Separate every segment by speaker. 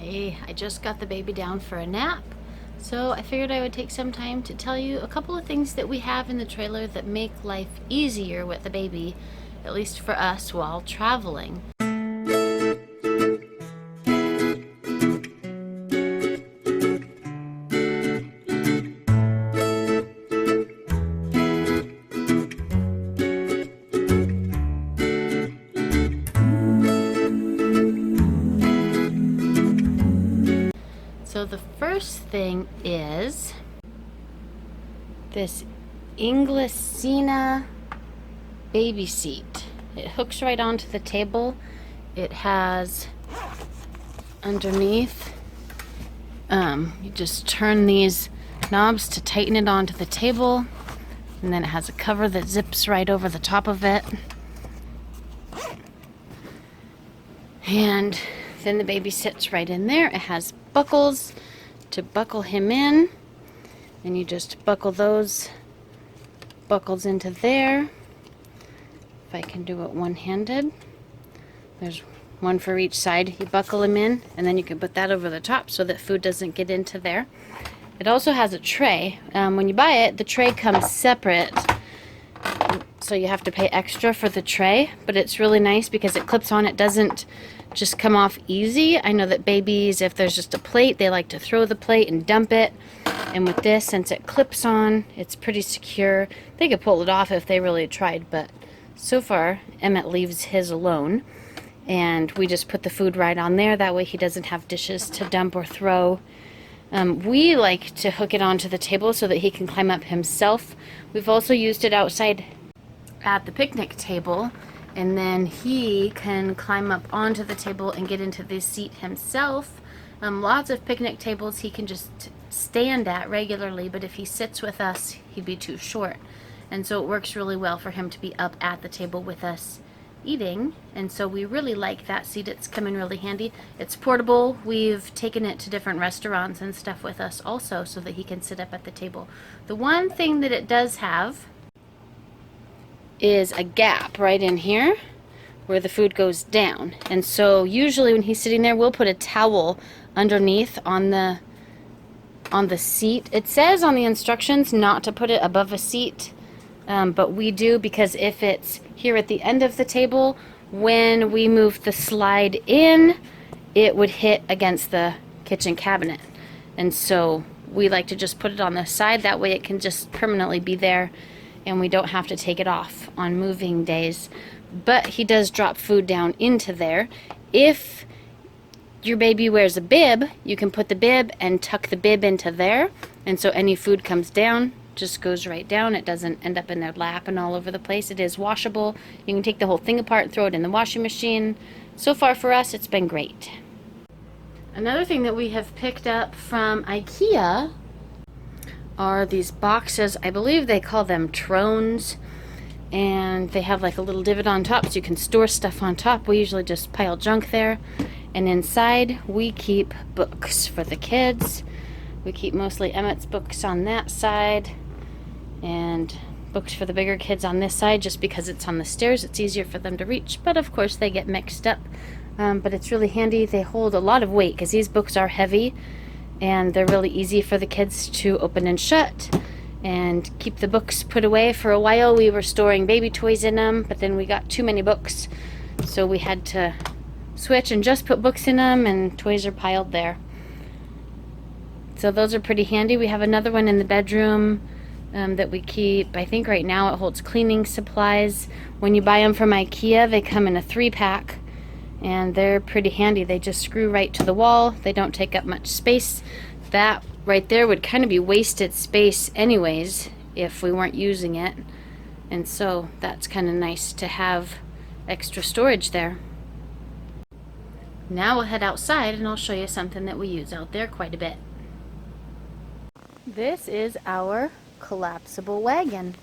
Speaker 1: Hey, I just got the baby down for a nap, so I figured I would take some time to tell you a couple of things that we have in the trailer that make life easier with the baby, at least for us while traveling. So the first thing is this Inglesina baby seat. It hooks right onto the table. It has underneath, you just turn these knobs to tighten it onto the table, and then it has a cover that zips right over the top of it. And then the baby sits right in there. It has buckles to buckle him in, and you just buckle those buckles into there. If I can do it one-handed, there's one for each side. You buckle him in, and then you can put that over the top so that food doesn't get into there. It also has a tray. When you buy it, the tray comes separate, so you have to pay extra for the tray, but it's really nice because it clips on. It doesn't just come off easy. I know that babies, if there's just a plate, they like to throw the plate and dump it. And with this, since it clips on, it's pretty secure. They could pull it off if they really tried, but so far, Emmett leaves his alone. And we just put the food right on there. That way he doesn't have dishes to dump or throw. We like to hook it onto the table so that he can climb up himself. We've also used it outside at the picnic table, and then he can climb up onto the table and get into this seat himself. Lots of picnic tables he can just stand at regularly, but if he sits with us, he'd be too short. And so it works really well for him to be up at the table with us eating, and so we really like that seat. It's come in really handy. It's portable. We've taken it to different restaurants and stuff with us also so that he can sit up at the table. The one thing that it does have is a gap right in here where the food goes down, and so usually when he's sitting there, we'll put a towel underneath on the seat. It says on the instructions not to put it above a seat, but we do, because if it's here at the end of the table, when we move the slide in, it would hit against the kitchen cabinet, and so we like to just put it on the side. That way it can just permanently be there and we don't have to take it off on moving days. But he does drop food down into there. If your baby wears a bib, you can put the bib and tuck the bib into there, and so any food comes down, just goes right down. It doesn't end up in their lap and all over the place. It is washable. You can take the whole thing apart, throw it in the washing machine. So far for us, it's been great. Another thing that we have picked up from Ikea are these boxes. I believe they call them Trones, and they have like a little divot on top so you can store stuff on top. We usually just pile junk there, and inside we keep books for the kids. We keep mostly Emmett's books on that side, and books for the bigger kids on this side, just because it's on the stairs. It's easier for them to reach, but of course they get mixed up. But it's really handy. They hold a lot of weight because these books are heavy, and they're really easy for the kids to open and shut and keep the books put away. For a while we were storing baby toys in them, but then we got too many books, so we had to switch and just put books in them, and toys are piled there. So those are pretty handy. We have another one in the bedroom that we keep. I think right now it holds cleaning supplies. When you buy them from Ikea, they come in a 3-pack, and they're pretty handy. They just screw right to the wall. They don't take up much space. That right there would kind of be wasted space anyways if we weren't using it, and so that's kind of nice to have extra storage there. Now we'll head outside and I'll show you something that we use out there quite a bit. This is our collapsible wagon.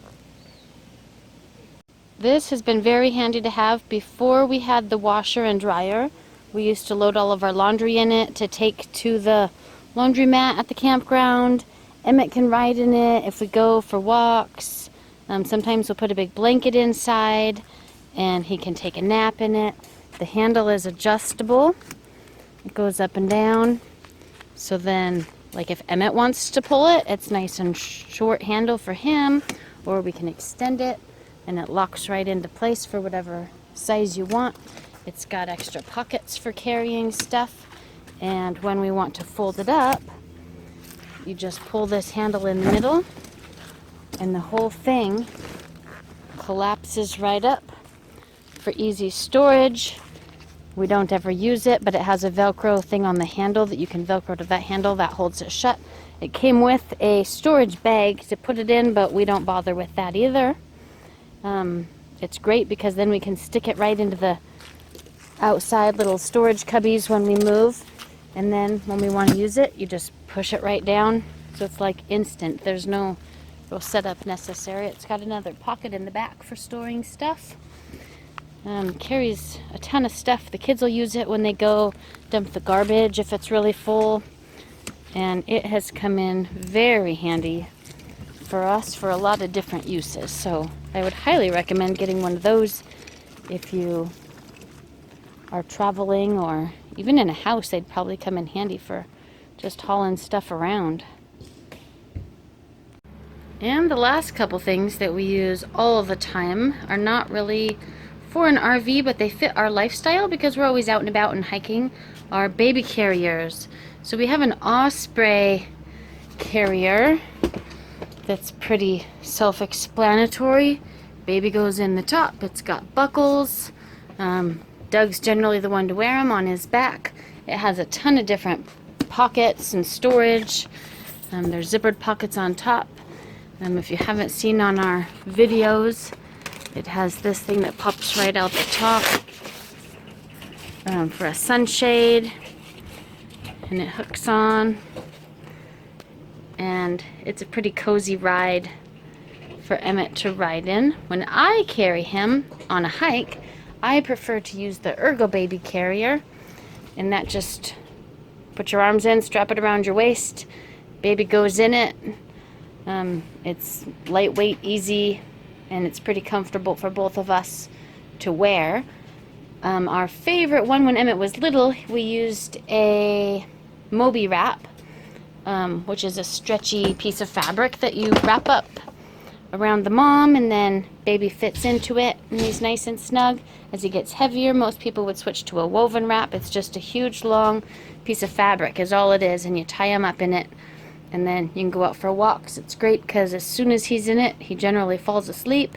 Speaker 1: This has been very handy to have. Before we had the washer and dryer, we used to load all of our laundry in it to take to the laundromat at the campground. Emmett can ride in it if we go for walks. Sometimes we'll put a big blanket inside and he can take a nap in it. The handle is adjustable, It goes up and down. So then, like if Emmett wants to pull it, it's nice and short handle for him, or we can extend it and it locks right into place for whatever size you want. It's got extra pockets for carrying stuff, and when we want to fold it up, you just pull this handle in the middle and the whole thing collapses right up for easy storage. We don't ever use it, but it has a Velcro thing on the handle that you can Velcro to that handle that holds it shut. It came with a storage bag to put it in, but we don't bother with that either. It's great because then we can stick it right into the outside little storage cubbies when we move, and then when we want to use it, you just push it right down, so it's like instant. There's no real setup necessary. It's got another pocket in the back for storing stuff. Carries a ton of stuff. The kids will use it when they go dump the garbage if it's really full, and it has come in very handy for us for a lot of different uses. So I would highly recommend getting one of those if you are traveling, or even in a house. They'd probably come in handy for just hauling stuff around. And the last couple things that we use all the time are not really for an RV, but they fit our lifestyle because we're always out and about and hiking, are baby carriers. So we have an Osprey carrier that's pretty self-explanatory. Baby goes in the top. It's got buckles. Doug's generally the one to wear them on his back. It has a ton of different pockets and storage. There's zippered pockets on top. If you haven't seen on our videos, it has this thing that pops right out the top for a sunshade, and it hooks on, and it's a pretty cozy ride for Emmett to ride in. When I carry him on a hike, I prefer to use the Ergo Baby carrier, and that just put your arms in, strap it around your waist, baby goes in it. It's lightweight, easy, and it's pretty comfortable for both of us to wear. Our favorite one when Emmett was little, we used a Moby wrap, which is a stretchy piece of fabric that you wrap up around the mom, and then baby fits into it and he's nice and snug. As he gets heavier, most people would switch to a woven wrap. It's just a huge long piece of fabric is all it is, and you tie him up in it, and then you can go out for walks. It's great because as soon as he's in it, he generally falls asleep.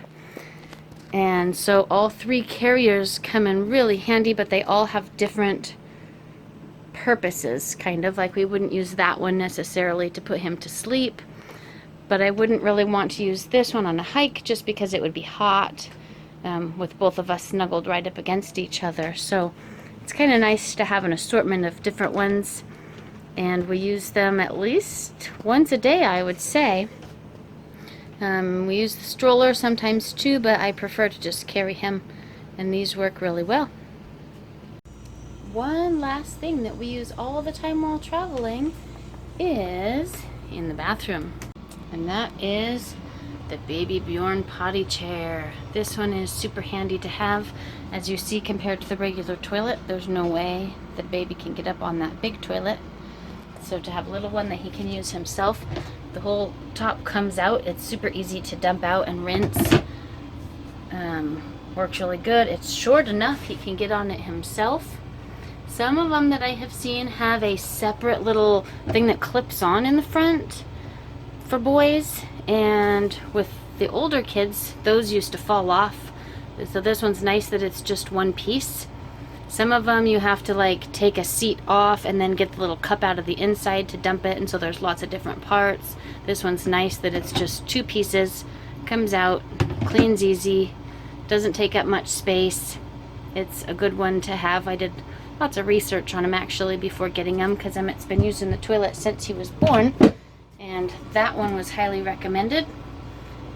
Speaker 1: And so all three carriers come in really handy, but they all have different purposes, kind of. Like we wouldn't use that one necessarily to put him to sleep, but I wouldn't really want to use this one on a hike just because it would be hot with both of us snuggled right up against each other. So it's kind of nice to have an assortment of different ones, and we use them at least once a day, I would say. We use the stroller sometimes too, but I prefer to just carry him, and these work really well. One last thing that we use all the time while traveling is in the bathroom, and that is the Baby Bjorn potty chair. This one is super handy to have. As you see, compared to the regular toilet, there's no way that baby can get up on that big toilet. So to have a little one that he can use himself, the whole top comes out. It's super easy to dump out and rinse. Works really good. It's short enough he can get on it himself. Some of them that I have seen have a separate little thing that clips on in the front for boys, and with the older kids, those used to fall off. So this one's nice that it's just one piece. Some of them you have to like take a seat off and then get the little cup out of the inside to dump it, and so there's lots of different parts. This one's nice that it's just two pieces, comes out, cleans easy, doesn't take up much space. It's a good one to have. I did lots of research on him actually before getting him, because Emmett's been using the toilet since he was born, and that one was highly recommended,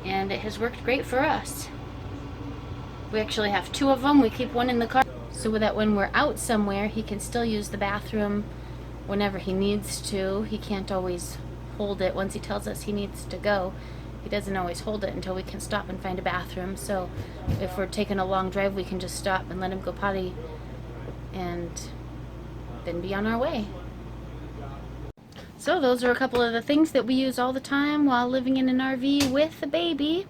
Speaker 1: and it has worked great for us. We actually have two of them. We keep one in the car so that when we're out somewhere, he can still use the bathroom whenever he needs to. He can't always hold it. Once he tells us he needs to go, he doesn't always hold it until we can stop and find a bathroom. So if we're taking a long drive, we can just stop and let him go potty, and then be on our way. So those are a couple of the things that we use all the time while living in an RV with the baby.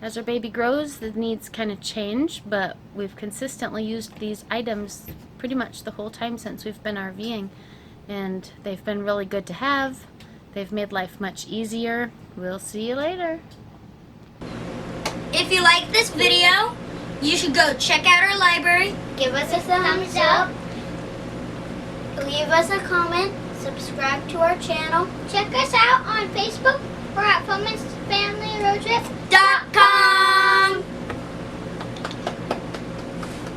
Speaker 1: As our baby grows, the needs kind of change, but we've consistently used these items pretty much the whole time since we've been RVing, and they've been really good to have. They've made life much easier. We'll see you later.
Speaker 2: If you like this video, you should go check out our library. Give us a thumbs up. Leave us a comment. Subscribe to our channel. Check us out on Facebook or at FamilyRoadTrip.com.